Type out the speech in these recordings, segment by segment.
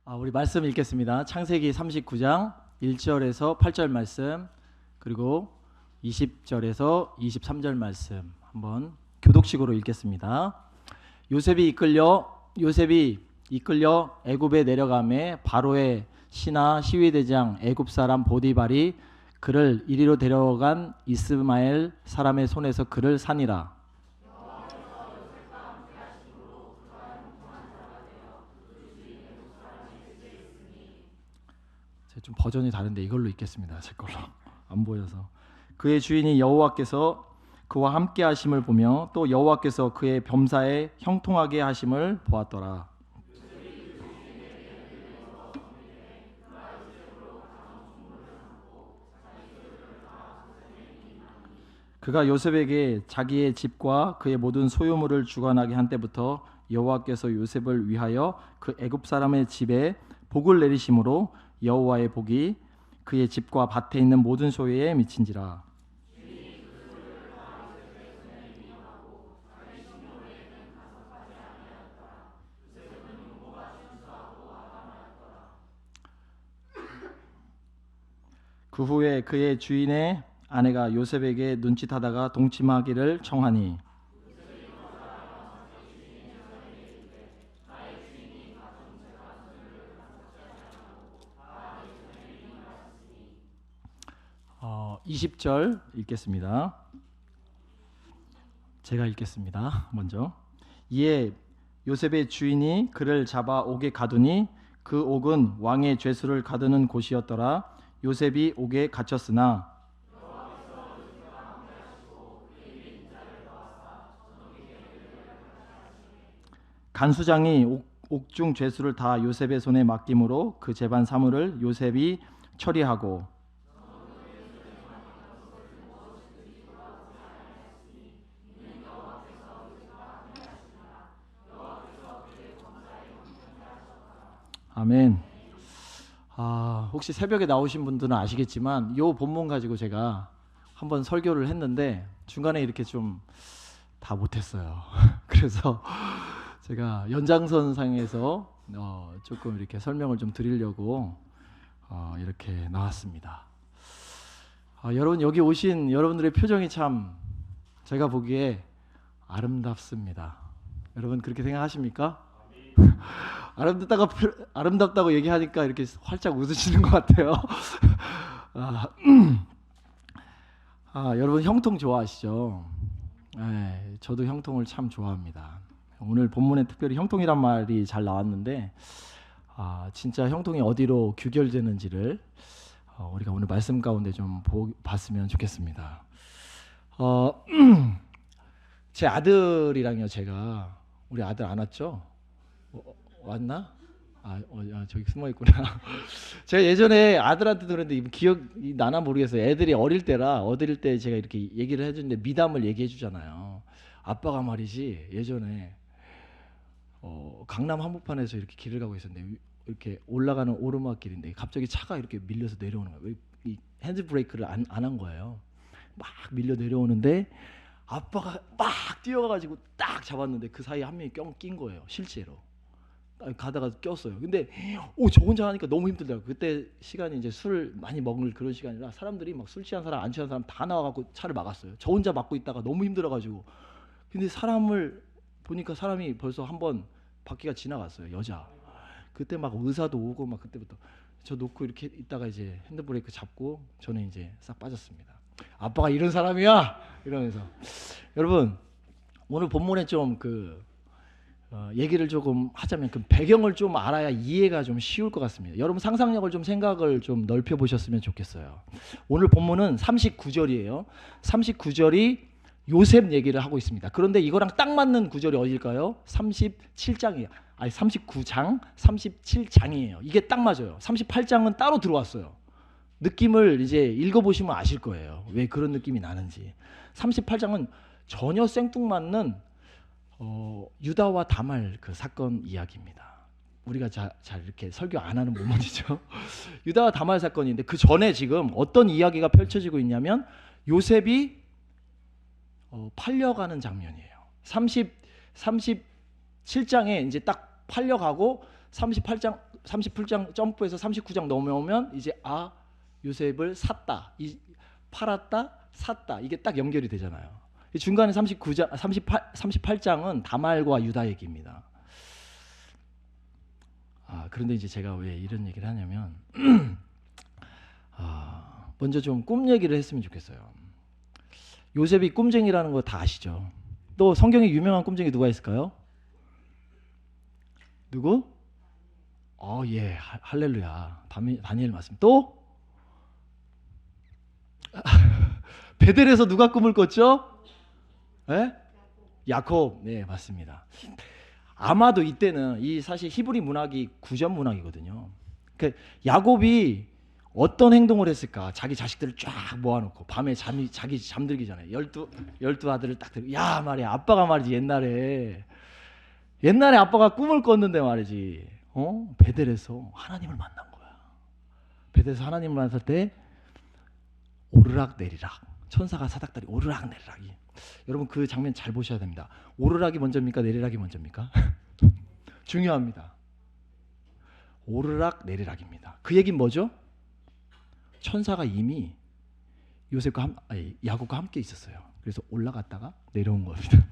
우리 말씀 읽겠습니다. 창세기 39장 1절에서 8절 말씀, 그리고 20절에서 23절 말씀 한번 교독식으로 읽겠습니다. 요셉이 이끌려 애굽에 내려가매 바로의 신하 시위대장 애굽 사람 보디발이 그를 이리로 데려간 이스마엘 사람의 손에서 그를 산이라. 좀 버전이 다른데 이걸로 읽겠습니다. 제 걸로 안 보여서. 그의 주인이 여호와께서 그와 함께 하심을 보며 또 여호와께서 그의 범사에 형통하게 하심을 보았더라. 그가 요셉에게 자기의 집과 그의 모든 소유물을 주관하게 한 때부터 여호와께서 요셉을 위하여 그 애굽 사람의 집에 복을 내리심으로 여호와의 복이 그의 집과 밭에 있는 모든 소유에 미친지라. 그 후에 그의 주인의 아내가 요셉에게 눈짓하다가 동침하기를 청하니 어, 20절 읽겠습니다. 제가 읽겠습니다. 먼저. 이에 요셉의 주인이 그를 잡아 옥에 가두니 그 옥은 왕의 죄수를 가두는 곳이었더라. 요셉이 옥에 갇혔으나 간수장이 옥중 죄수를 다 요셉의 손에 맡김으로 그 재반 사물을 요셉이 처리하고 아멘. 혹시 새벽에 나오신 분들은 아시겠지만 이 본문 가지고 제가 한번 설교를 했는데 중간에 이렇게 좀 다 못했어요. 그래서 제가 연장선상에서 조금 이렇게 설명을 좀 드리려고 이렇게 나왔습니다. 여러분, 여기 오신 여러분들의 표정이 참 제가 보기에 아름답습니다. 여러분 그렇게 생각하십니까? 아름답다고 얘기하니까 이렇게 활짝 웃으시는 것 같아요. 여러분 형통 좋아하시죠? 네, 저도 형통을 참 좋아합니다. 오늘 본문에 특별히 형통이란 말이 잘 나왔는데 진짜 형통이 어디로 규결되는지를 우리가 오늘 말씀 가운데 좀 봤으면 좋겠습니다. 제 아들이랑요, 제가 우리 아들 안 왔죠? 왔나? 저기 숨어 있구나. 제가 예전에 아들한테도 그랬는데 기억이 나나 모르겠어요. 애들이 어릴 때 제가 이렇게 얘기를 해주는데 미담을 얘기해 주잖아요. 아빠가 말이지 예전에 강남 한복판에서 이렇게 길을 가고 있었는데 이렇게 올라가는 오르막길인데 갑자기 차가 이렇게 밀려서 내려오는 거예요. 이 핸드 브레이크를 안 한 거예요. 막 밀려 내려오는데 아빠가 막 뛰어가가지고 딱 잡았는데 그 사이에 한 명이 낀 거예요. 실제로. 가다가 꼈어요. 근데 저 혼자 하니까 너무 힘들더라고요. 그때 시간이 이제 술 많이 먹을 그런 시간이라 사람들이 막 술 취한 사람 안 취한 사람 다 나와갖고 차를 막았어요. 저 혼자 막고 있다가 너무 힘들어가지고. 근데 사람을 보니까 사람이 벌써 한번 바퀴가 지나갔어요. 여자. 그때 막 의사도 오고 막 그때부터 저 놓고 이렇게 있다가 이제 핸드브레이크 잡고 저는 이제 싹 빠졌습니다. 아빠가 이런 사람이야 이러면서. 여러분 오늘 본문에 좀 얘기를 조금 하자면 그 배경을 좀 알아야 이해가 좀 쉬울 것 같습니다. 여러분 상상력을 좀 생각을 좀 넓혀 보셨으면 좋겠어요. 오늘 본문은 39절이에요. 39절이 요셉 얘기를 하고 있습니다. 그런데 이거랑 딱 맞는 구절이 어딜까요? 37장이에요. 아니 39장 37장이에요. 이게 딱 맞아요. 38장은 따로 들어왔어요. 느낌을 이제 읽어보시면 아실 거예요. 왜 그런 느낌이 나는지. 38장은 전혀 생뚱맞는 유다와 다말 그 사건 이야기입니다. 우리가 잘 이렇게 설교 안 하는 본문이죠. 유다와 다말 사건인데 그 전에 지금 어떤 이야기가 펼쳐지고 있냐면 요셉이 팔려가는 장면이에요. 37장에 이제 딱 팔려가고 38장 점프해서 39장 넘어오면 이제 요셉을 샀다, 팔았다, 샀다, 이게 딱 연결이 되잖아요. 중간에 38장은 다말과 유다 얘기입니다. 그런데 이제 제가 왜 이런 얘기를 하냐면 먼저 좀 꿈 얘기를 했으면 좋겠어요. 요셉이 꿈쟁이라는 거 다 아시죠? 또 성경에 유명한 꿈쟁이 누가 있을까요? 누구? 예, 할렐루야. 다니엘 맞습니다. 또? 베델에서 누가 꿈을 꿨죠? 예? 야곱. 네, 맞습니다. 아마도 이때는 사실 히브리 문학이 구전 문학이거든요. 그러니까 야곱이 어떤 행동을 했을까? 자기 자식들을 쫙 모아놓고 밤에 자기 잠들기 전에 열두 아들을 딱 들고, 야 말이야, 아빠가 말이지 옛날에 아빠가 꿈을 꿨는데 말이지, 베델에서 하나님을 만난 거야. 베델에서 하나님을 만났을 때 오르락 내리락, 천사가 사닥다리 오르락 내리락이. 여러분 그 장면 잘 보셔야 됩니다. 오르락이 먼저입니까? 내리락이 먼저입니까? 중요합니다. 오르락 내리락입니다. 그 얘기는 뭐죠? 천사가 이미 야곱과 함께 있었어요. 그래서 올라갔다가 내려온 겁니다.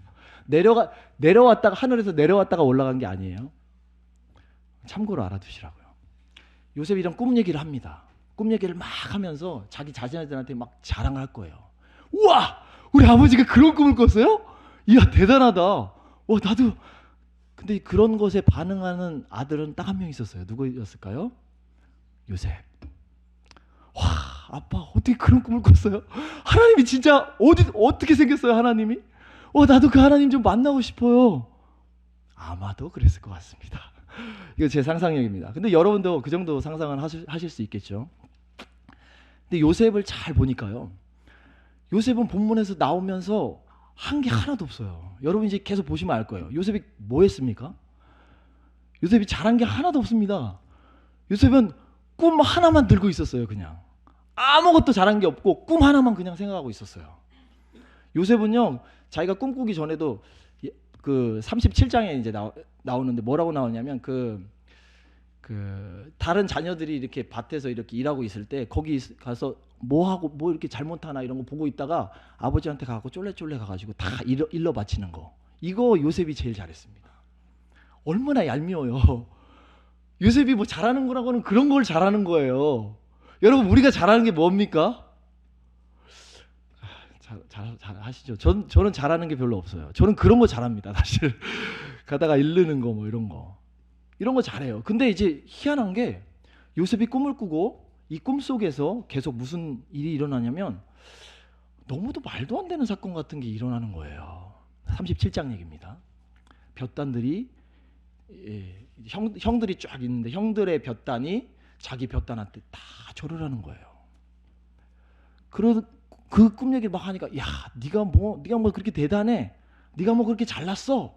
내려왔다가, 하늘에서 내려왔다가 올라간 게 아니에요. 참고로 알아두시라고요. 요셉이 이런 꿈 얘기를 합니다. 꿈 얘기를 막 하면서 자기 자신들한테 막 자랑을 할 거예요. 우와! 우리 아버지가 그런 꿈을 꿨어요? 이야, 대단하다. 나도. 근데 그런 것에 반응하는 아들은 딱 한 명 있었어요. 누구였을까요? 요셉. 와, 아빠 어떻게 그런 꿈을 꿨어요? 하나님이 진짜 어떻게 생겼어요, 하나님이? 나도 그 하나님 좀 만나고 싶어요. 아마도 그랬을 것 같습니다. 이거 제 상상력입니다. 근데 여러분도 그 정도 상상은 하실 수 있겠죠. 근데 요셉을 잘 보니까요, 요셉은 본문에서 나오면서 한 게 하나도 없어요. 여러분 이제 계속 보시면 알 거예요. 요셉이 뭐 했습니까? 요셉이 잘한 게 하나도 없습니다. 요셉은 꿈 하나만 들고 있었어요. 그냥 아무것도 잘한 게 없고 꿈 하나만 그냥 생각하고 있었어요. 요셉은요, 자기가 꿈꾸기 전에도 그 37장에 이제 나오는데 뭐라고 나오냐면 그 다른 자녀들이 이렇게 밭에서 이렇게 일하고 있을 때 거기 가서 뭐 이렇게 잘못하나 이런 거 보고 있다가 아버지한테 가고 쫄래쫄래 가가지고 다 일러 바치는 거, 이거 요셉이 제일 잘했습니다. 얼마나 얄미워요. 요셉이 뭐 잘하는 거라고는 그런 걸 잘하는 거예요. 여러분 우리가 잘하는 게 뭡니까? 잘 하시죠. 저는 잘하는 게 별로 없어요. 저는 그런 거 잘합니다. 사실 가다가 잃는 거 뭐 이런 거 잘해요. 근데 이제 희한한 게 요셉이 꿈을 꾸고 이 꿈 속에서 계속 무슨 일이 일어나냐면 너무도 말도 안 되는 사건 같은 게 일어나는 거예요. 37장 얘기입니다. 볕단들이 형들이 쫙 있는데 형들의 볕단이 자기 볕단한테 다 절을 하는 거예요. 그 꿈 얘기 막 하니까, 야, 네가 뭐 그렇게 대단해? 네가 뭐 그렇게 잘났어?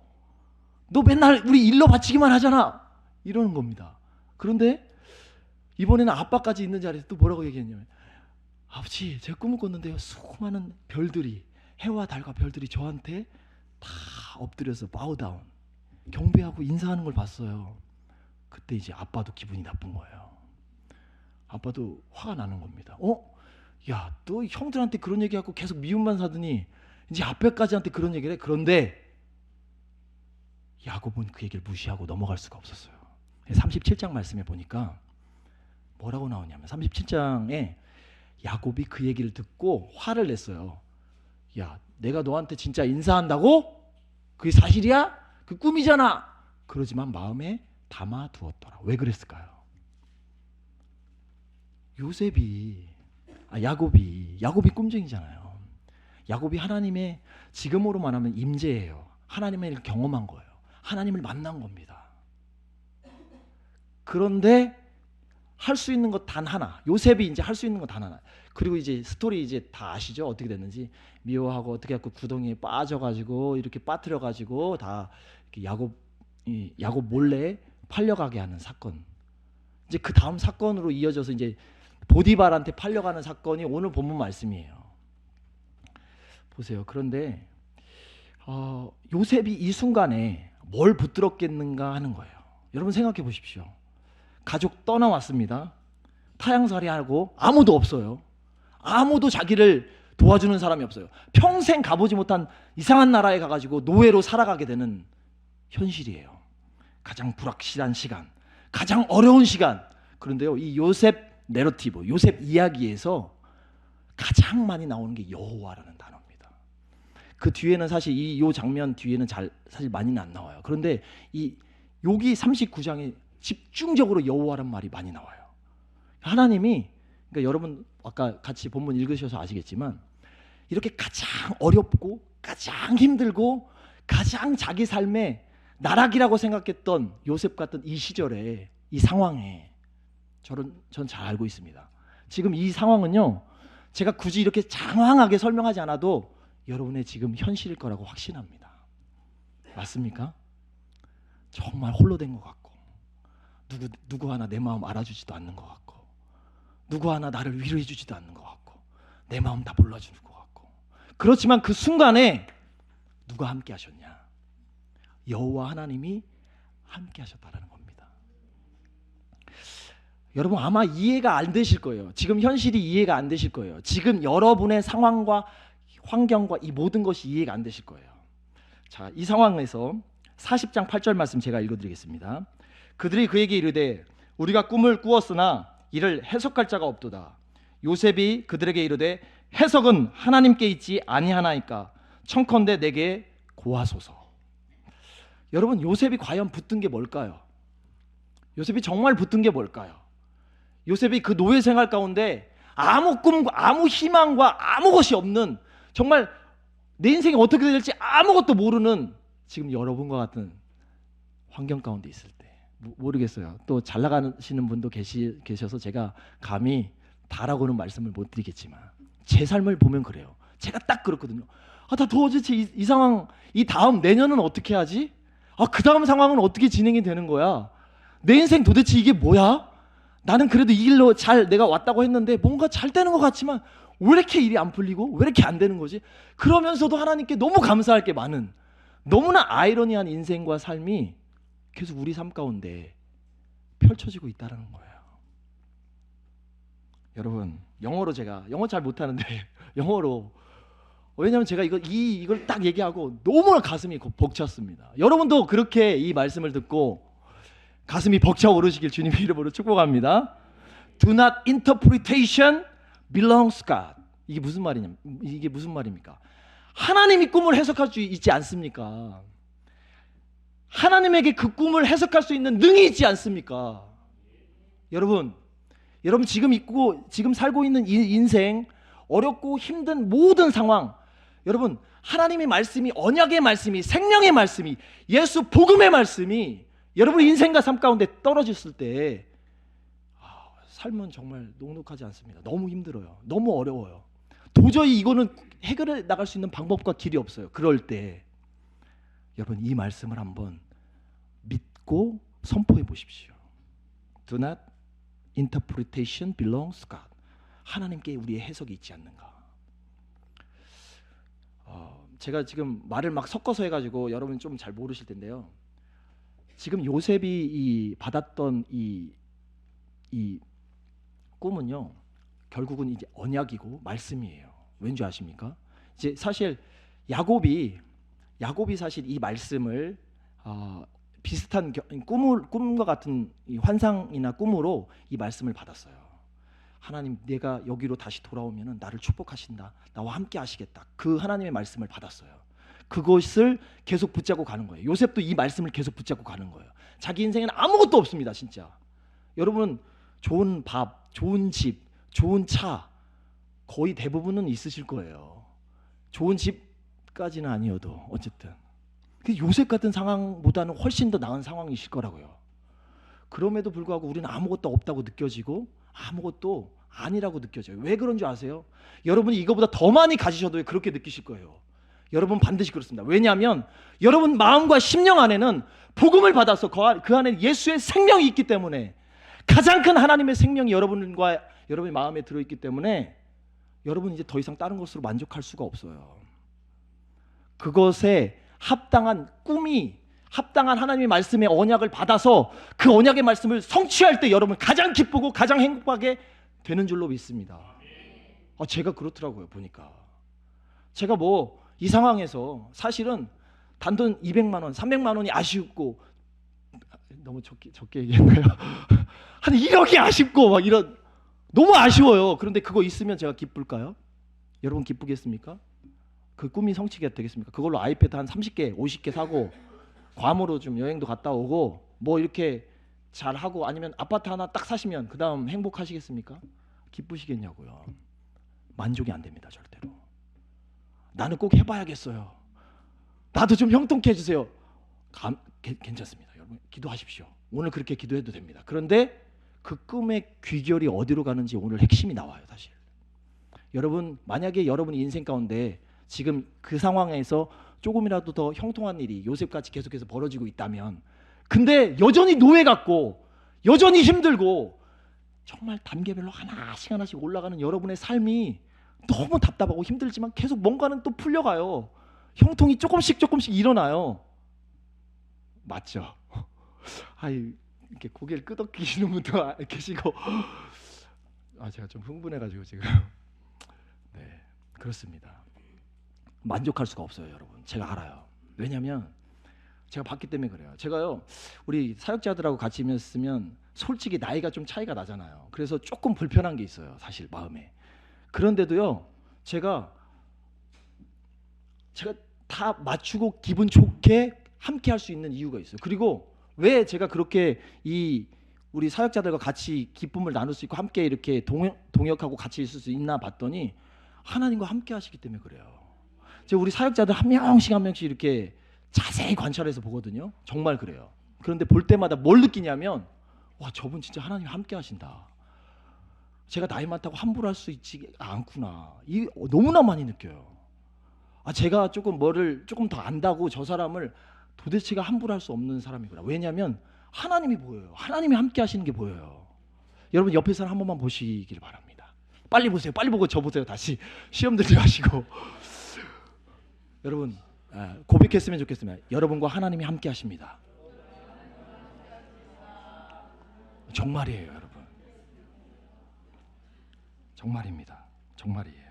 너 맨날 우리 일러 바치기만 하잖아. 이러는 겁니다. 그런데 이번에는 아빠까지 있는 자리에서 또 뭐라고 얘기했냐면, 아버지, 제가 꿈을 꿨는데요, 수많은 별들이, 해와 달과 별들이 저한테 다 엎드려서 바우다운, 경배하고 인사하는 걸 봤어요. 그때 이제 아빠도 기분이 나쁜 거예요. 아빠도 화가 나는 겁니다. 야, 너 형들한테 그런 얘기하고 계속 미움만 사더니 이제 아빠까지한테 그런 얘기를 해. 그런데 야곱은 그 얘기를 무시하고 넘어갈 수가 없었어요. 37장 말씀에 보니까 뭐라고 나오냐면, 37장에 야곱이 그 얘기를 듣고 화를 냈어요. 야, 내가 너한테 진짜 인사한다고? 그게 사실이야? 그 꿈이잖아. 그러지만 마음에 담아두었더라. 왜 그랬을까요? 야곱이 꿈쟁이잖아요. 야곱이 하나님의, 지금으로 말하면 임재예요. 하나님을 경험한 거예요. 하나님을 만난 겁니다. 그런데 할 수 있는 것 단 하나, 요셉이 이제 할 수 있는 것 단 하나. 그리고 이제 스토리 이제 다 아시죠? 어떻게 됐는지. 미워하고 어떻게 해갖고 구덩이에 빠져가지고 이렇게 빠뜨려가지고 다 이렇게 야곱 몰래 팔려가게 하는 사건. 이제 그 다음 사건으로 이어져서 이제 보디발한테 팔려가는 사건이 오늘 본문 말씀이에요. 보세요. 그런데 요셉이 이 순간에 뭘 붙들었겠는가 하는 거예요. 여러분 생각해 보십시오. 가족 떠나왔습니다. 타향살이하고 아무도 없어요. 아무도 자기를 도와주는 사람이 없어요. 평생 가보지 못한 이상한 나라에 가가지고 노예로 살아가게 되는 현실이에요. 가장 불확실한 시간, 가장 어려운 시간. 그런데요, 이 요셉 내러티브, 요셉 이야기에서 가장 많이 나오는 게 여호와라는 단어입니다. 그 뒤에는 사실 요 장면 뒤에는 사실 많이는 안 나와요. 그런데 여기 39장에 집중적으로 여호와란 말이 많이 나와요. 하나님이, 그러니까 여러분 아까 같이 본문 읽으셔서 아시겠지만 이렇게 가장 어렵고 가장 힘들고 가장 자기 삶의 나락이라고 생각했던 요셉 같은 이 시절에, 이 상황에 전 잘 알고 있습니다. 지금 이 상황은요, 제가 굳이 이렇게 장황하게 설명하지 않아도 여러분의 지금 현실일 거라고 확신합니다. 맞습니까? 정말 홀로 된 것 같고, 누구 하나 내 마음 알아주지도 않는 것 같고, 누구 하나 나를 위로해 주지도 않는 것 같고, 내 마음 다 몰라주는 것 같고. 그렇지만 그 순간에 누가 함께 하셨냐? 여호와 하나님이 함께 하셨다는 겁니다. 여러분 아마 이해가 안 되실 거예요. 지금 현실이 이해가 안 되실 거예요. 지금 여러분의 상황과 환경과 이 모든 것이 이해가 안 되실 거예요. 자, 이 상황에서 40장 8절 말씀 제가 읽어드리겠습니다. 그들이 그에게 이르되 우리가 꿈을 꾸었으나 이를 해석할 자가 없도다. 요셉이 그들에게 이르되 해석은 하나님께 있지 아니하나이까 청컨대 내게 고하소서. 여러분 요셉이 과연 붙든 게 뭘까요? 요셉이 정말 붙든 게 뭘까요? 요셉이 그 노예 생활 가운데 아무 꿈과 아무 희망과 아무 것이 없는, 정말 내 인생이 어떻게 될지 아무것도 모르는 지금 여러분과 같은 환경 가운데 있을 때, 모르겠어요. 또 잘 나가시는 분도 계셔서 제가 감히 다라고는 말씀을 못 드리겠지만 제 삶을 보면 그래요. 제가 딱 그렇거든요. 나 도대체 이 상황, 이 다음 내년은 어떻게 하지? 그 다음 상황은 어떻게 진행이 되는 거야? 내 인생 도대체 이게 뭐야? 나는 그래도 이 길로 잘 내가 왔다고 했는데 뭔가 잘 되는 것 같지만 왜 이렇게 일이 안 풀리고 왜 이렇게 안 되는 거지? 그러면서도 하나님께 너무 감사할 게 많은, 너무나 아이러니한 인생과 삶이 계속 우리 삶 가운데 펼쳐지고 있다는 거예요. 여러분 영어로, 제가 영어 잘 못하는데 영어로, 왜냐하면 제가 이걸 딱 얘기하고 너무나 가슴이 벅찼습니다. 여러분도 그렇게 이 말씀을 듣고 가슴이 벅차오르시길 주님의 이름으로 축복합니다. Do not interpretation belongs God. 이게 무슨 말입니까? 하나님이 꿈을 해석할 수 있지 않습니까? 하나님에게 그 꿈을 해석할 수 있는 능이 있지 않습니까? 여러분 지금 살고 있는 이 인생, 어렵고 힘든 모든 상황, 여러분 하나님의 말씀이, 언약의 말씀이, 생명의 말씀이, 예수 복음의 말씀이 여러분 인생과 삶 가운데 떨어졌을 때 삶은 정말 녹록하지 않습니다. 너무 힘들어요. 너무 어려워요. 도저히 이거는 해결해 나갈 수 있는 방법과 길이 없어요. 그럴 때 여러분 이 말씀을 한번 믿고 선포해 보십시오. Do not interpretation belongs God. 하나님께 우리의 해석이 있지 않는가. 제가 지금 말을 막 섞어서 해가지고 여러분 좀 잘 모르실 텐데요. 지금 요셉이 받았던 이 꿈은요, 결국은 이제 언약이고 말씀이에요. 왠지 아십니까? 이제 사실 야곱이 사실 이 말씀을 비슷한 꿈과 같은 이 환상이나 꿈으로 이 말씀을 받았어요. 하나님, 내가 여기로 다시 돌아오면은 나를 축복하신다. 나와 함께 하시겠다. 그 하나님의 말씀을 받았어요. 그것을 계속 붙잡고 가는 거예요. 요셉도 이 말씀을 계속 붙잡고 가는 거예요. 자기 인생에는 아무것도 없습니다, 진짜. 여러분 좋은 밥, 좋은 집, 좋은 차 거의 대부분은 있으실 거예요. 좋은 집까지는 아니어도 어쨌든. 요셉 같은 상황보다는 훨씬 더 나은 상황이실 거라고요. 그럼에도 불구하고 우리는 아무것도 없다고 느껴지고 아무것도 아니라고 느껴져요. 왜 그런 줄 아세요? 여러분이 이거보다 더 많이 가지셔도 그렇게 느끼실 거예요. 여러분 반드시 그렇습니다. 왜냐하면 여러분 마음과 심령 안에는 복음을 받아서 그 안에 예수의 생명이 있기 때문에, 가장 큰 하나님의 생명이 여러분과 여러분의 마음에 들어있기 때문에 여러분 이제 더 이상 다른 것으로 만족할 수가 없어요. 그것에 합당한 꿈이 합당한 하나님의 말씀의 언약을 받아서 그 언약의 말씀을 성취할 때 여러분 가장 기쁘고 가장 행복하게 되는 줄로 믿습니다. 제가 그렇더라고요. 보니까 제가 뭐 이 상황에서 사실은 단돈 200만 원, 300만 원이 아쉽고, 너무 적게 얘기했나요? 한 1억이 아쉽고 막 이런, 너무 아쉬워요. 그런데 그거 있으면 제가 기쁠까요? 여러분 기쁘겠습니까? 그 꿈이 성취가 되겠습니까? 그걸로 아이패드 한 30개, 50개 사고 괌으로 좀 여행도 갔다 오고 뭐 이렇게 잘 하고, 아니면 아파트 하나 딱 사시면 그 다음 행복하시겠습니까? 기쁘시겠냐고요. 만족이 안 됩니다. 절대로. 나는 꼭 해봐야겠어요. 나도 좀 형통케 해주세요. 괜찮습니다. 여러분 기도하십시오. 오늘 그렇게 기도해도 됩니다. 그런데 그 꿈의 귀결이 어디로 가는지 오늘 핵심이 나와요. 사실 여러분, 만약에 여러분 인생 가운데 지금 그 상황에서 조금이라도 더 형통한 일이 요셉같이 계속해서 벌어지고 있다면, 근데 여전히 노예 같고 여전히 힘들고 정말 단계별로 하나씩 하나씩 올라가는 여러분의 삶이 너무 답답하고 힘들지만 계속 뭔가는 또 풀려가요. 형통이 조금씩 일어나요. 맞죠? 이렇게 고개를 끄덕이시는 분도 계시고, 제가 좀 흥분해가지고 지금. 네, 그렇습니다. 만족할 수가 없어요, 여러분. 제가 알아요. 왜냐하면 제가 봤기 때문에 그래요. 제가요, 우리 사역자들하고 같이 있으면 솔직히 나이가 좀 차이가 나잖아요. 그래서 조금 불편한 게 있어요, 사실 마음에. 그런데도요, 제가 다 맞추고 기분 좋게 함께 할 수 있는 이유가 있어요. 그리고 왜 제가 그렇게 우리 사역자들과 같이 기쁨을 나눌 수 있고 함께 이렇게 동역하고 같이 있을 수 있나 봤더니 하나님과 함께 하시기 때문에 그래요. 제가 우리 사역자들 한 명씩 이렇게 자세히 관찰해서 보거든요. 정말 그래요. 그런데 볼 때마다 뭘 느끼냐면, 와, 저분 진짜 하나님 함께 하신다. 제가 나이 많다고 함부로 할 수 있지 않구나. 이 너무나 많이 느껴요. 제가 조금 더 안다고 저 사람을 도대체가 함부로 할 수 없는 사람이구나. 왜냐하면 하나님이 보여요. 하나님이 함께 하시는 게 보여요. 여러분 옆에 사람 한 번만 보시길 바랍니다. 빨리 보세요. 빨리 보고 저 보세요. 다시 시험 들지 마시고. 여러분 고백했으면 좋겠습니다. 여러분과 하나님이 함께 하십니다. 정말이에요, 여러분. 정말입니다. 정말이에요.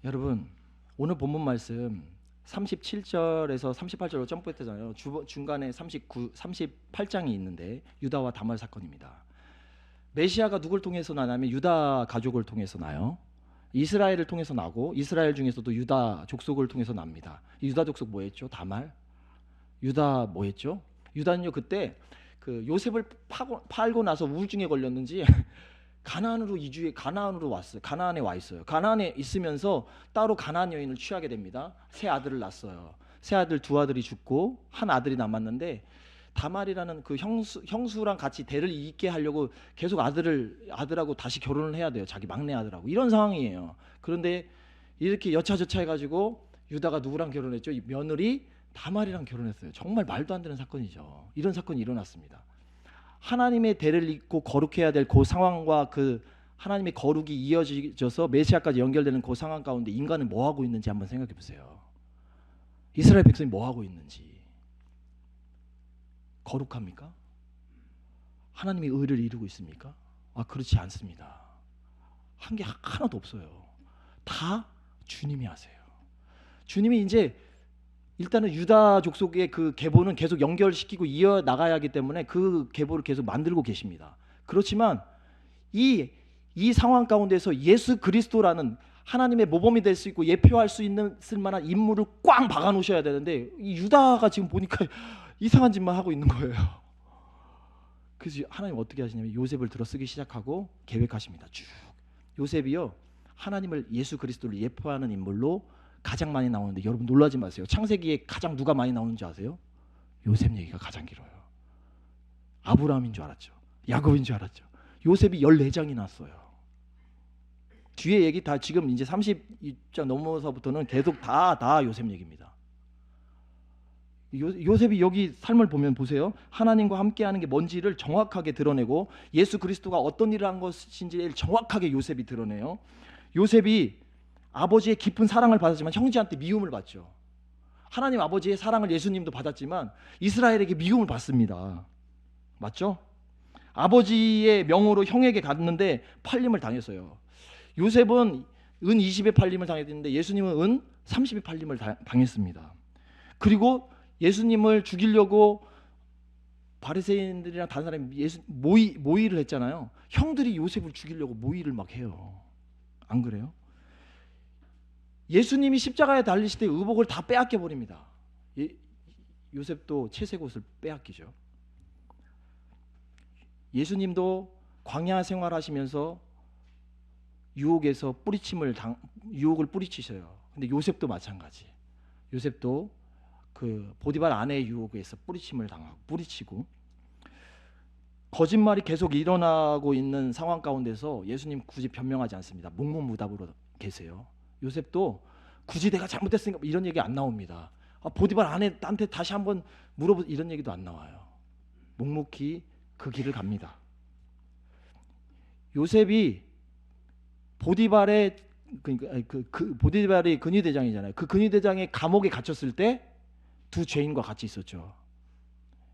여러분, 오늘 본문 말씀 37절에서 38절로 점프했잖아요. 중간에 38장이 있는데 유다와 다말 사건입니다. 메시아가 누굴 통해서 나냐면 유다 가족을 통해서 나요. 이스라엘을 통해서 나고, 이스라엘 중에서도 유다 족속을 통해서 납니다. 유다 족속 뭐였죠? 다말. 유다 뭐였죠? 유다는요, 그때 그 요셉을 팔고 나서 우울증에 걸렸는지 가나안으로 왔어요. 가나안에 와 있어요. 가나안에 있으면서 따로 가나안 여인을 취하게 됩니다. 세 아들을 낳았어요. 세 아들, 두 아들이 죽고 한 아들이 남았는데, 다말이라는 그 형수랑 같이 대를 잇게 하려고 계속 아들하고 다시 결혼을 해야 돼요. 자기 막내 아들하고. 이런 상황이에요. 그런데 이렇게 여차저차 해가지고 유다가 누구랑 결혼했죠? 이 며느리 다말이랑 결혼했어요. 정말 말도 안 되는 사건이죠. 이런 사건이 일어났습니다. 하나님의 대를 잇고 거룩해야 될 그 상황과 그 하나님의 거룩이 이어져서 메시아까지 연결되는 그 상황 가운데 인간은 뭐 하고 있는지 한번 생각해 보세요. 이스라엘 백성이 뭐 하고 있는지. 거룩합니까? 하나님의 의를 이루고 있습니까? 그렇지 않습니다. 한 게 하나도 없어요. 다 주님이 하세요. 주님이 이제 일단은 유다 족속의 그 계보는 계속 연결시키고 이어 나가야 하기 때문에 그 계보를 계속 만들고 계십니다. 그렇지만 이 상황 가운데서 예수 그리스도라는 하나님의 모범이 될 수 있고 예표할 수 있는 쓸만한 인물을 꽝 박아 놓으셔야 되는데, 이 유다가 지금 보니까 이상한 짓만 하고 있는 거예요. 그래서 하나님 어떻게 하시냐면 요셉을 들어쓰기 시작하고 계획하십니다. 쭉. 요셉이요, 하나님을, 예수 그리스도를 예표하는 인물로 가장 많이 나오는데, 여러분 놀라지 마세요. 창세기에 가장 누가 많이 나오는지 아세요? 요셉 얘기가 가장 길어요. 아브라함인 줄 알았죠. 야곱인 줄 알았죠. 요셉이 14장이 났어요. 뒤에 얘기 다 지금 이제 30장 넘어서부터는 계속 다 요셉 얘기입니다. 요셉이 여기 삶을 보면 보세요. 하나님과 함께하는 게 뭔지를 정확하게 드러내고, 예수 그리스도가 어떤 일을 한 것인지를 정확하게 요셉이 드러내요. 요셉이 아버지의 깊은 사랑을 받았지만 형제한테 미움을 받죠. 하나님 아버지의 사랑을 예수님도 받았지만 이스라엘에게 미움을 받습니다. 맞죠? 아버지의 명으로 형에게 갔는데 팔림을 당했어요. 요셉은 은 20에 팔림을 당했는데 예수님은 은 30에 팔림을 당했습니다. 그리고 예수님을 죽이려고 바리새인들이랑 다른 사람이 모의를 했잖아요. 형들이 요셉을 죽이려고 모의를 막 해요. 안 그래요? 예수님이 십자가에 달리실 때 의복을 다 빼앗겨 버립니다. 요셉도 채색 옷을 빼앗기죠. 예수님도 광야 생활하시면서 유혹을 뿌리치셔요. 근데 요셉도 마찬가지. 요셉도 그 보디발 아내의 유혹에서 뿌리치고 거짓말이 계속 일어나고 있는 상황 가운데서 예수님 굳이 변명하지 않습니다. 묵묵무답으로 계세요. 요셉도 굳이 내가 잘못했으니까 이런 얘기 안 나옵니다. 보디발 아내한테 다시 한번 이런 얘기도 안 나와요. 묵묵히 그 길을 갑니다. 요셉이 보디발의 보디발이 근위대장이잖아요. 그 근위대장의 감옥에 갇혔을 때 두 죄인과 같이 있었죠.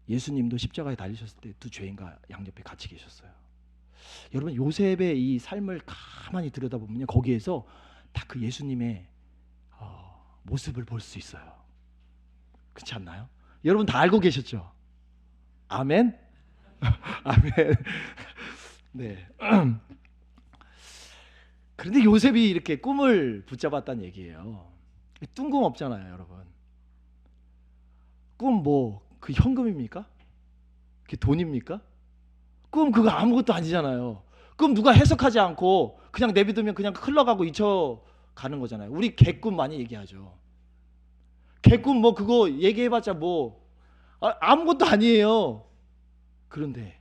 예수님도 십자가에 달리셨을 때 두 죄인과 양옆에 같이 계셨어요. 여러분 요셉의 이 삶을 가만히 들여다보면 거기에서 다 그 예수님의 모습을 볼 수 있어요. 그렇지 않나요? 여러분 다 알고 계셨죠? 아멘? 아멘. 네. 그런데 요셉이 이렇게 꿈을 붙잡았다는 얘기예요. 뜬금없잖아요, 여러분. 꿈 그 현금입니까? 그게 돈입니까? 꿈 그거 아무것도 아니잖아요. 꿈 누가 해석하지 않고 그냥 내비두면 그냥 흘러가고 잊혀가는 거잖아요. 우리 개꿈 많이 얘기하죠. 개꿈 그거 얘기해봤자 아무것도 아니에요. 그런데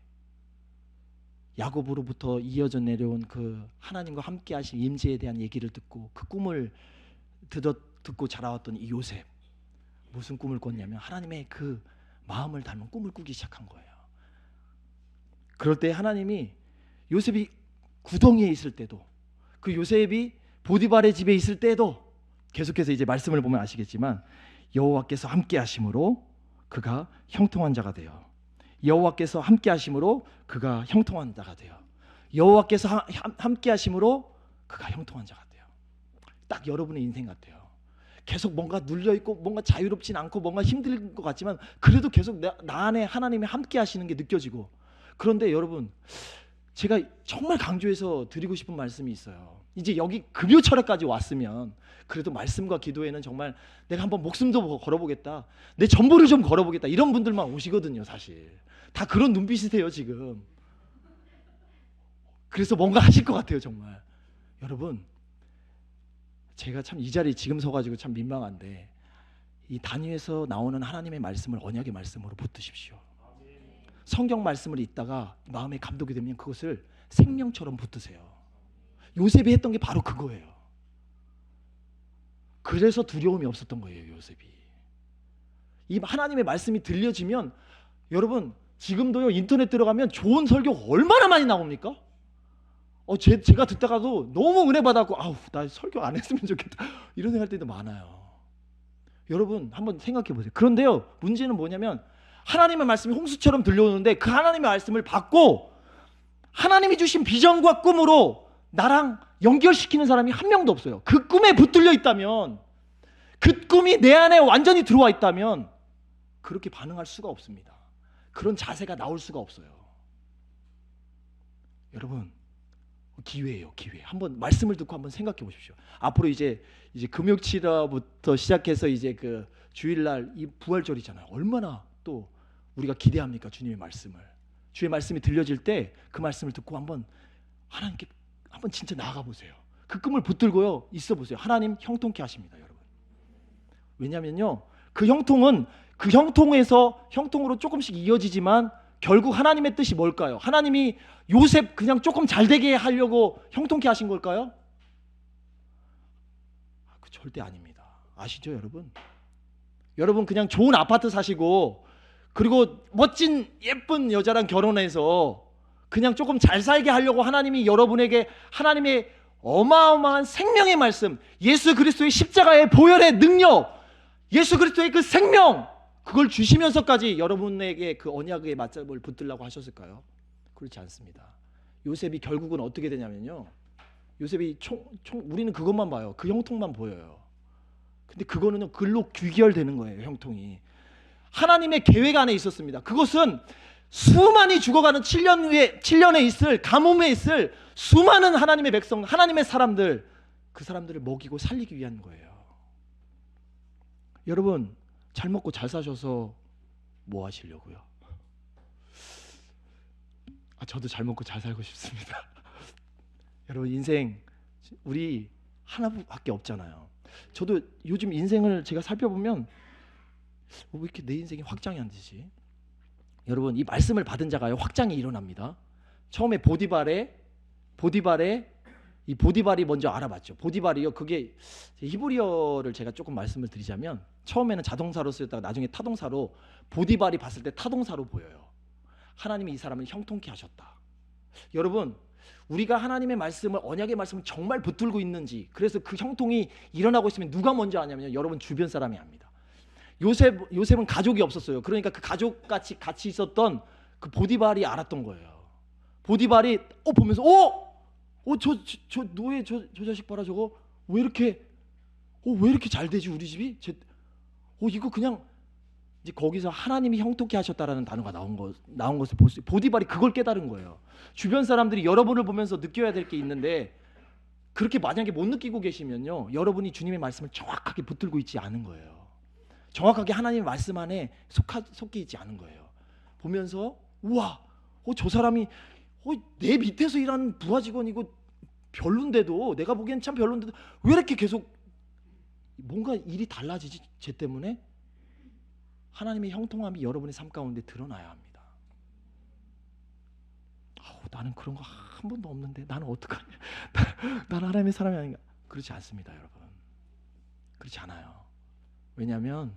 야곱으로부터 이어져 내려온 그 하나님과 함께 하신 임재에 대한 얘기를 듣고 그 꿈을 듣고 자라왔던 이 요셉, 무슨 꿈을 꿨냐면 하나님의 그 마음을 닮은 꿈을 꾸기 시작한 거예요. 그럴 때 하나님이 요셉이 구덩이에 있을 때도, 그 요셉이 보디발의 집에 있을 때도, 계속해서 이제 말씀을 보면 아시겠지만 여호와께서 함께 하심으로 그가 형통한 자가 돼요. 여호와께서 함께 하심으로 그가 형통한 자가 돼요. 여호와께서 함께 하심으로 그가 형통한 자가 돼요. 딱 여러분의 인생 같아요. 계속 뭔가 눌려있고 뭔가 자유롭진 않고 뭔가 힘들 것 같지만 그래도 계속 나 안에 하나님이 함께 하시는 게 느껴지고. 그런데 여러분 제가 정말 강조해서 드리고 싶은 말씀이 있어요. 이제 여기 금요 철학까지 왔으면 그래도 말씀과 기도에는 정말 내가 한번 목숨도 걸어보겠다, 내 전부를 좀 걸어보겠다, 이런 분들만 오시거든요. 사실 다 그런 눈빛이세요 지금. 그래서 뭔가 하실 것 같아요 정말. 여러분 제가 참 이 자리에 지금 서가지고 참 민망한데 이 단위에서 나오는 하나님의 말씀을 언약의 말씀으로 붙드십시오. 성경 말씀을 읽다가 마음에 감동이 되면 그것을 생명처럼 붙드세요. 요셉이 했던 게 바로 그거예요. 그래서 두려움이 없었던 거예요. 요셉이 이 하나님의 말씀이 들려지면, 여러분 지금도요 인터넷 들어가면 좋은 설교 얼마나 많이 나옵니까? 제가 듣다가도 너무 은혜 받았고 나 설교 안 했으면 좋겠다 이런 생각할 때도 많아요. 여러분 한번 생각해 보세요. 그런데요 문제는 뭐냐면 하나님의 말씀이 홍수처럼 들려오는데 그 하나님의 말씀을 받고 하나님이 주신 비전과 꿈으로 나랑 연결시키는 사람이 한 명도 없어요. 그 꿈에 붙들려 있다면, 그 꿈이 내 안에 완전히 들어와 있다면 그렇게 반응할 수가 없습니다. 그런 자세가 나올 수가 없어요. 여러분 기회예요, 기회. 한번 말씀을 듣고 한번 생각해 보십시오. 앞으로 이제 금요일부터 시작해서 이제 그 주일날 이 부활절이잖아요. 얼마나 또 우리가 기대합니까? 주님의 말씀을. 주의 말씀이 들려질 때 그 말씀을 듣고 한번 하나님께 한번 진짜 나아가 보세요. 그 꿈을 붙들고요 있어 보세요. 하나님 형통케 하십니다, 여러분. 왜냐면요 그 형통은 그 형통으로 조금씩 이어지지만 결국 하나님의 뜻이 뭘까요? 하나님이 요셉 그냥 조금 잘 되게 하려고 형통케 하신 걸까요? 절대 아닙니다. 아시죠, 여러분? 여러분 그냥 좋은 아파트 사시고 그리고 멋진 예쁜 여자랑 결혼해서 그냥 조금 잘 살게 하려고 하나님이 여러분에게 하나님의 어마어마한 생명의 말씀, 예수 그리스도의 십자가의 보혈의 능력, 예수 그리스도의 그 생명, 그걸 주시면서까지 여러분에게 그 언약의 맞잡을 붙들라고 하셨을까요? 그렇지 않습니다. 요셉이 결국은 어떻게 되냐면요, 요셉이 우리는 그것만 봐요. 그 형통만 보여요. 근데 그거는 글로 귀결되는 거예요. 형통이 하나님의 계획 안에 있었습니다. 그것은 수많이 죽어가는 7년에 있을 가뭄에 있을 수많은 하나님의 백성, 하나님의 사람들, 그 사람들을 먹이고 살리기 위한 거예요. 여러분, 잘 먹고 잘 사셔서 뭐 하시려고요? 저도 잘 먹고 잘 살고 싶습니다. 여러분, 인생 우리 하나밖에 없잖아요. 저도 요즘 인생을 제가 살펴보면 왜 이렇게 내 인생이 확장이 안 되지? 여러분, 이 말씀을 받은 자가요, 확장이 일어납니다. 처음에 이 보디발이 먼저 알아봤죠. 보디발이요, 그게 히브리어를 제가 조금 말씀을 드리자면, 처음에는 자동사로 쓰였다가 나중에 타동사로, 보디발이 봤을 때 타동사로 보여요. 하나님이 이 사람을 형통케 하셨다. 여러분, 우리가 하나님의 말씀을, 언약의 말씀을 정말 붙들고 있는지, 그래서 그 형통이 일어나고 있으면 누가 먼저 아냐면요, 여러분 주변 사람이 압니다. 요셉은 가족이 없었어요. 그러니까 그 가족같이 같이 있었던 그 보디발이 알았던 거예요. 보디발이 보면서 저 노예 저 자식 봐라, 저거 왜 이렇게 잘 되지 우리 집이? 이거 그냥, 이제 거기서 하나님이 형통케 하셨다라는 단어가 나온 것을 볼 수, 보디발이 그걸 깨달은 거예요. 주변 사람들이 여러분을 보면서 느껴야 될 게 있는데, 그렇게 만약에 못 느끼고 계시면요, 여러분이 주님의 말씀을 정확하게 붙들고 있지 않은 거예요. 정확하게 하나님의 말씀 안에 속해 있지 않은 거예요. 보면서 우와, 저 사람이 내 밑에서 일하는 부하 직원이고 별론데도, 내가 보기엔 참 별론데도 왜 이렇게 계속 뭔가 일이 달라지지? 쟤 때문에? 하나님의 형통함이 여러분의 삶 가운데 드러나야 합니다. 나는 그런 거 한 번도 없는데 나는 어떡하냐? 나는 하나님의 사람이 아닌가? 그렇지 않습니다, 여러분. 그렇지 않아요. 왜냐하면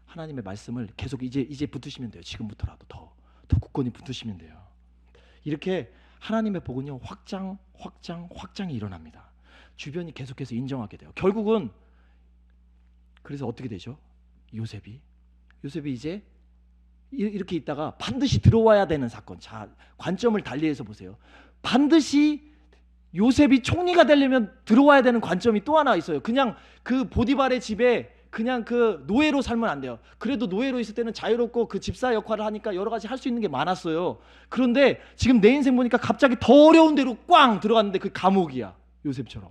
하나님의 말씀을 계속 이제 붙드시면 돼요. 지금부터라도 더 굳건히 붙드시면 돼요. 이렇게 하나님의 복은요, 확장이 일어납니다. 주변이 계속해서 인정하게 돼요. 결국은 그래서 어떻게 되죠? 요셉이 이제 이렇게 있다가 반드시 들어와야 되는 사건. 자, 관점을 달리해서 보세요. 반드시 요셉이 총리가 되려면 들어와야 되는 관점이 또 하나 있어요. 그냥 그 보디발의 집에 그냥 그 노예로 살면 안 돼요. 그래도 노예로 있을 때는 자유롭고 그 집사 역할을 하니까 여러 가지 할 수 있는 게 많았어요. 그런데 지금 내 인생 보니까 갑자기 더 어려운 데로 꽝 들어갔는데 그 감옥이야. 요셉처럼.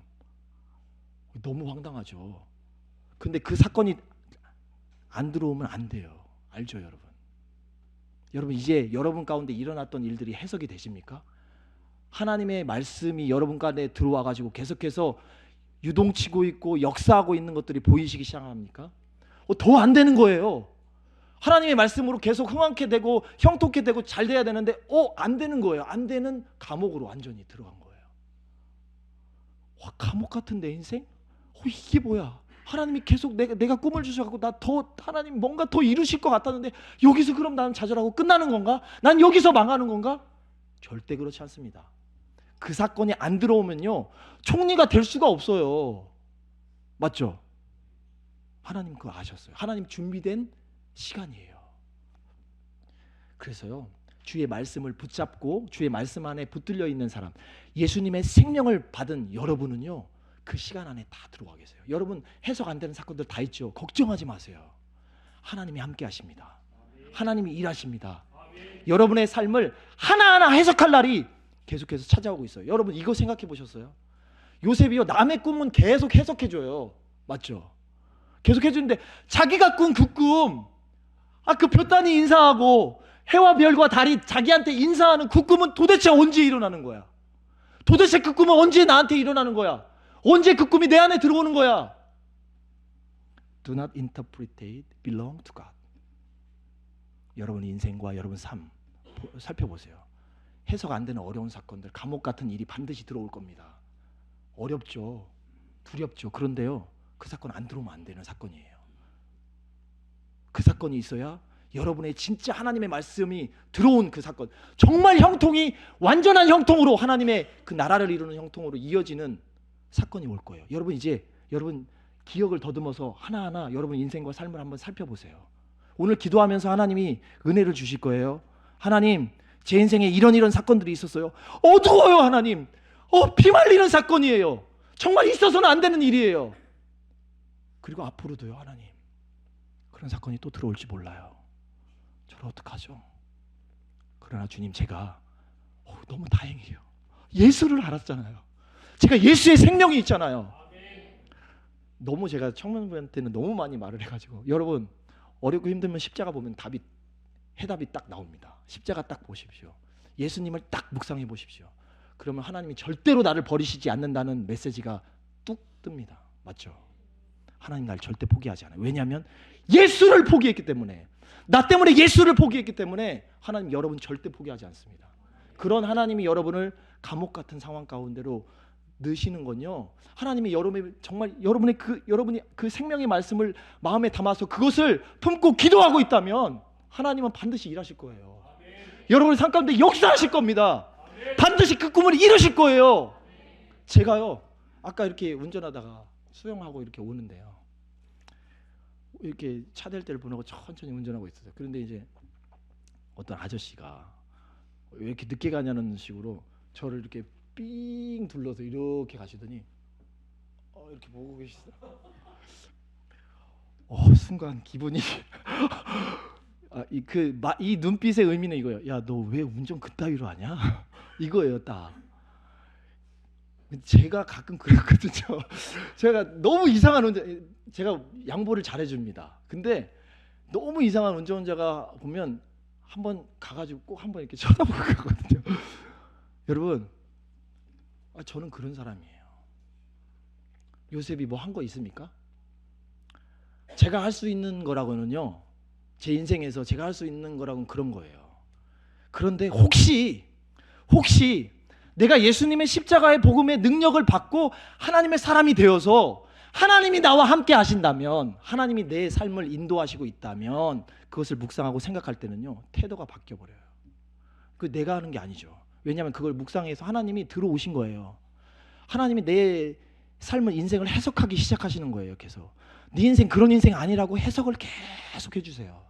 너무 황당하죠. 근데 그 사건이 안 들어오면 안 돼요. 알죠, 여러분? 여러분, 이제 여러분 가운데 일어났던 일들이 해석이 되십니까? 하나님의 말씀이 여러분 가운데 들어와 가지고 계속해서 유동치고 있고 역사하고 있는 것들이 보이시기 시작합니까? 더 안 되는 거예요. 하나님의 말씀으로 계속 흥황케 되고 형통케 되고 잘 돼야 되는데 안 되는 거예요. 안 되는 감옥으로 완전히 들어간 거예요. 감옥 같은 내 인생? 이게 뭐야? 하나님이 계속 내가 꿈을 주셔갖고 나 더 하나님 뭔가 더 이루실 것 같았는데 여기서 그럼 나는 좌절하고 끝나는 건가? 난 여기서 망하는 건가? 절대 그렇지 않습니다. 그 사건이 안 들어오면요, 총리가 될 수가 없어요. 맞죠? 하나님 그거 아셨어요. 하나님 준비된 시간이에요. 그래서요, 주의 말씀을 붙잡고 주의 말씀 안에 붙들려 있는 사람, 예수님의 생명을 받은 여러분은요, 그 시간 안에 다 들어와 계세요. 여러분, 해석 안 되는 사건들 다 있죠. 걱정하지 마세요. 하나님이 함께 하십니다. 하나님이 일하십니다. 여러분의 삶을 하나하나 해석할 날이 계속해서 찾아오고 있어요. 여러분, 이거 생각해 보셨어요? 요셉이요, 남의 꿈은 계속 해석해 줘요. 맞죠? 계속 해주는데 자기가 꾼 그 꿈, 그 볕단이 인사하고 해와 별과 달이 자기한테 인사하는 그 꿈은 도대체 언제 일어나는 거야? 도대체 그 꿈은 언제 나한테 일어나는 거야? 언제 그 꿈이 내 안에 들어오는 거야? Do not interpret it, belong to God. 여러분 인생과 여러분 삶 살펴보세요. 해석 안 되는 어려운 사건들, 감옥 같은 일이 반드시 들어올 겁니다. 어렵죠. 두렵죠. 그런데요, 그 사건 안 들어오면 안 되는 사건이에요. 그 사건이 있어야 여러분의 진짜 하나님의 말씀이 들어온 그 사건, 정말 형통이 완전한 형통으로 하나님의 그 나라를 이루는 형통으로 이어지는 사건이 올 거예요. 여러분, 이제 여러분 기억을 더듬어서 하나하나 여러분 인생과 삶을 한번 살펴보세요. 오늘 기도하면서 하나님이 은혜를 주실 거예요. 하나님, 제 인생에 이런 사건들이 있었어요. 어두워요 하나님. 피 말리는 사건이에요. 정말 있어서는 안 되는 일이에요. 그리고 앞으로도요 하나님, 그런 사건이 또 들어올지 몰라요. 저를 어떡하죠? 그러나 주님, 제가 너무 다행이에요. 예수를 알았잖아요. 제가 예수의 생명이 있잖아요. 너무 제가 청년부한테는 너무 많이 말을 해가지고, 여러분 어렵고 힘들면 십자가 보면 해답이 딱 나옵니다. 십자가 딱 보십시오. 예수님을 딱 묵상해 보십시오. 그러면 하나님이 절대로 나를 버리시지 않는다는 메시지가 뚝 뜹니다. 맞죠? 하나님 날 절대 포기하지 않아요. 왜냐하면 예수를 포기했기 때문에, 나 때문에 예수를 포기했기 때문에 하나님 여러분 절대 포기하지 않습니다. 그런 하나님이 여러분을 감옥 같은 상황 가운데로 넣으시는 건요, 하나님이 여러분이 그 생명의 말씀을 마음에 담아서 그것을 품고 기도하고 있다면 하나님은 반드시 일하실 거예요. 여러분의 삶 가운데 역사하실 겁니다. 반드시 그 꿈을 이루실 거예요. 제가요, 아까 이렇게 운전하다가 수영하고 이렇게 오는데요, 이렇게 차 댈 때를 보내고 천천히 운전하고 있었어요. 그런데 이제 어떤 아저씨가 왜 이렇게 늦게 가냐는 식으로 저를 이렇게 삥 둘러서 이렇게 가시더니 이렇게 보고 계시어요. 순간 기분이 이 눈빛의 의미는 이거예요. 야, 너 왜 운전 그따위로 하냐? 이거예요, 딱. 제가 가끔 그렇거든요. 제가 너무 이상한 제가 양보를 잘해줍니다. 근데 너무 이상한 운전자가 보면 한번 가가지고 꼭 한번 이렇게 쳐다보고 가거든요. 여러분, 저는 그런 사람이에요. 요셉이 뭐 한 거 있습니까? 제가 할 수 있는 거라고는요, 제 인생에서 제가 할 수 있는 거라고는 그런 거예요. 그런데 혹시 내가 예수님의 십자가의 복음의 능력을 받고 하나님의 사람이 되어서 하나님이 나와 함께 하신다면, 하나님이 내 삶을 인도하시고 있다면, 그것을 묵상하고 생각할 때는요, 태도가 바뀌어버려요. 그 내가 하는 게 아니죠. 왜냐하면 그걸 묵상해서 하나님이 들어오신 거예요. 하나님이 내 삶을, 인생을 해석하기 시작하시는 거예요. 계속 네 인생 그런 인생 아니라고 해석을 계속 해주세요.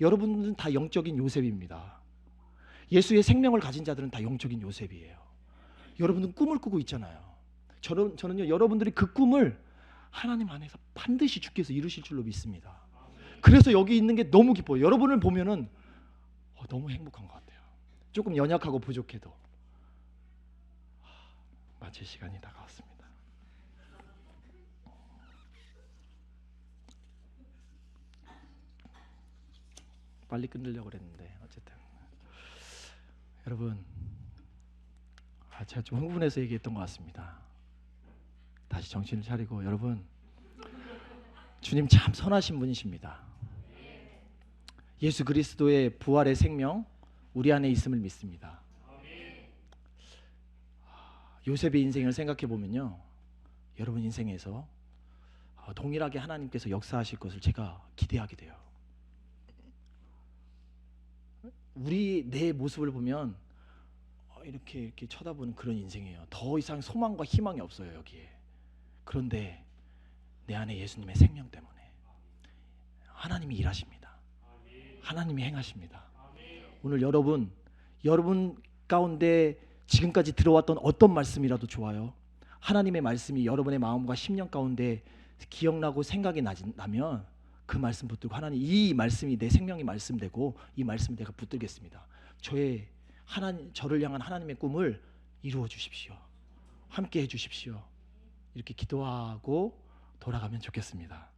여러분들은 다 영적인 요셉입니다. 예수의 생명을 가진 자들은 다 영적인 요셉이에요. 여러분은 꿈을 꾸고 있잖아요. 저는요, 여러분들이 그 꿈을 하나님 안에서 반드시 주께서 이루실 줄로 믿습니다. 그래서 여기 있는 게 너무 기뻐요. 여러분을 보면은 너무 행복한 것 같아요. 조금 연약하고 부족해도 마칠 시간이 다가왔습니다. 빨리 끝내려고 그랬는데 어쨌든 여러분, 제가 좀 흥분해서 얘기했던 것 같습니다. 다시 정신을 차리고, 여러분, 주님 참 선하신 분이십니다. 예수 그리스도의 부활의 생명 우리 안에 있음을 믿습니다. 요셉의 인생을 생각해 보면요, 여러분 인생에서 동일하게 하나님께서 역사하실 것을 제가 기대하게 돼요. 내 모습을 보면 이렇게 쳐다보는 그런 인생이에요. 더 이상 소망과 희망이 없어요, 여기에. 그런데 내 안에 예수님의 생명 때문에 하나님이 일하십니다. 하나님이 행하십니다. 오늘 여러분 가운데 지금까지 들어왔던 어떤 말씀이라도 좋아요. 하나님의 말씀이 여러분의 마음과 심령 가운데 기억나고 생각이 나면 그 말씀 붙들고, 하나님, 이 말씀이 내 생명의 말씀되고 이 말씀을 내가 붙들겠습니다. 저를 향한 하나님의 꿈을 이루어 주십시오. 함께 해 주십시오. 이렇게 기도하고 돌아가면 좋겠습니다.